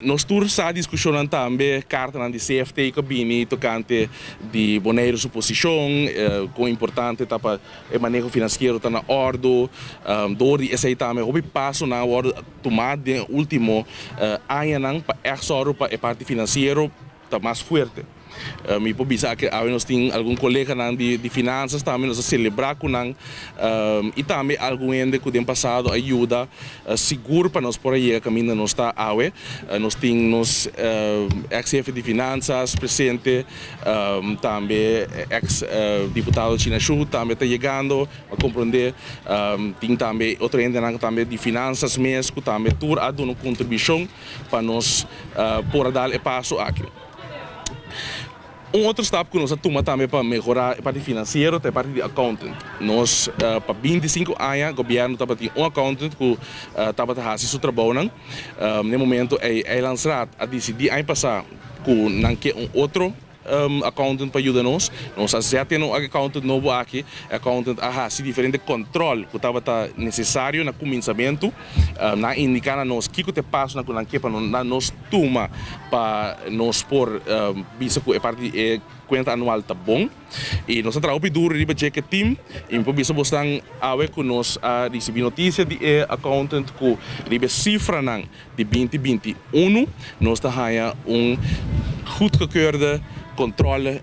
Nós estamos a discussão também carta na CFT cabine tocante de boneiro suposição, com importante para o manejo financeiro está na ordem, do esse também houve passo na hora tomar de último ano para só para a parte financeira está mais forte. Me pode dizer que nós temos algum colega de finanças também nós celebrar com nós e também algum ende que tem passado ajuda seguro para nós por aí caminho nós está awe nós temos ex-chefe de finanças presente também ex-deputado China Chu também está chegando a compreender tem também outro ende também de finanças mesmo também tur a dar uma contribuição para nós por dar o passo aqui. Outro step que nós tomamos também para melhorar a parte financeira é a parte de accountant. Nós, para 25 anos, o governo estava tendo accountant que estava fazendo seu trabalho. No momento, é lançado a decidir ano passado que não quer outro accountant para ajudar-nos. Nós já temos um accountant novo aqui, accountant a diferente controle que estava necessário no começamento, na indicar a nós que te passa na que para nós toma para nós por visa que a parte conta anual tá bom e nós trabalhamos duro riba check team e por isso nós estamos a ver que nós recebi notícia de accountant que riba cifra de 2021 nós está goedgekeurde controle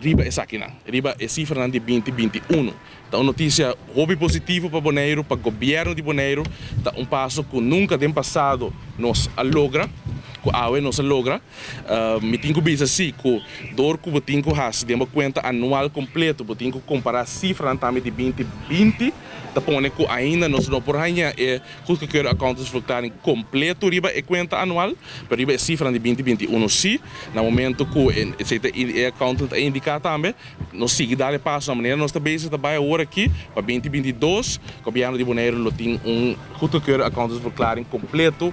riba essa aqui riba é cifra de 2021. Então notícia hobby positivo para Bonaire, para o governo de Bonaire, tá passo que nunca tem passado nós a logra. Nós logra, me tenho que dizer assim, que dor que eu tenho que fazer, de uma conta anual completo, eu tenho que comparar a cifra também de 2020, da ponto que ainda nós não por aí é que quero accounts voltarem completo riba a conta anual, mas riba a cifra de 2021 sim, no momento que o accountant indicar também, nós seguimos dar passo na maneira nós também trabalha agora aqui para 2022, o governo de Bonaire tem que quero accounts voltarem completo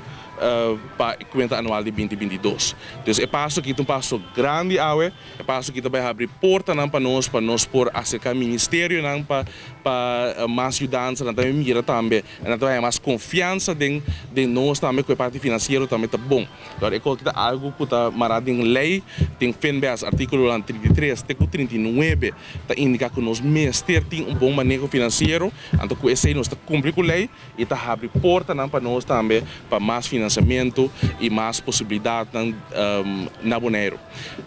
para a conta anual de 2022. Então, é passo que é um passo grande, é passo que vai abrir porta para nós por acercar o ministério, para mais ajudança, também mira também, para mais confiança de nós também com a parte financeira também está bom. Então, é algo que está marado em lei, tem FENBES, artigo 33, artigo 39, está indica que nós ministério tem bom manejo financeiro, então com esse nós está cumprindo com a lei e está abrindo porta para nós também para mais financiamento e mais possibilidade na Bonaire.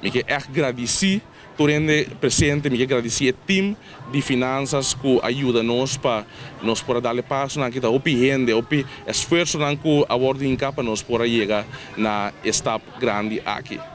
Me quero agradecer durante presente, me quero agradecer ao time de finanças que ajuda-nos para nós poder dar passo na kita opi rende, opi esforço que a ordem para nós poder chegar na etapa grande aqui.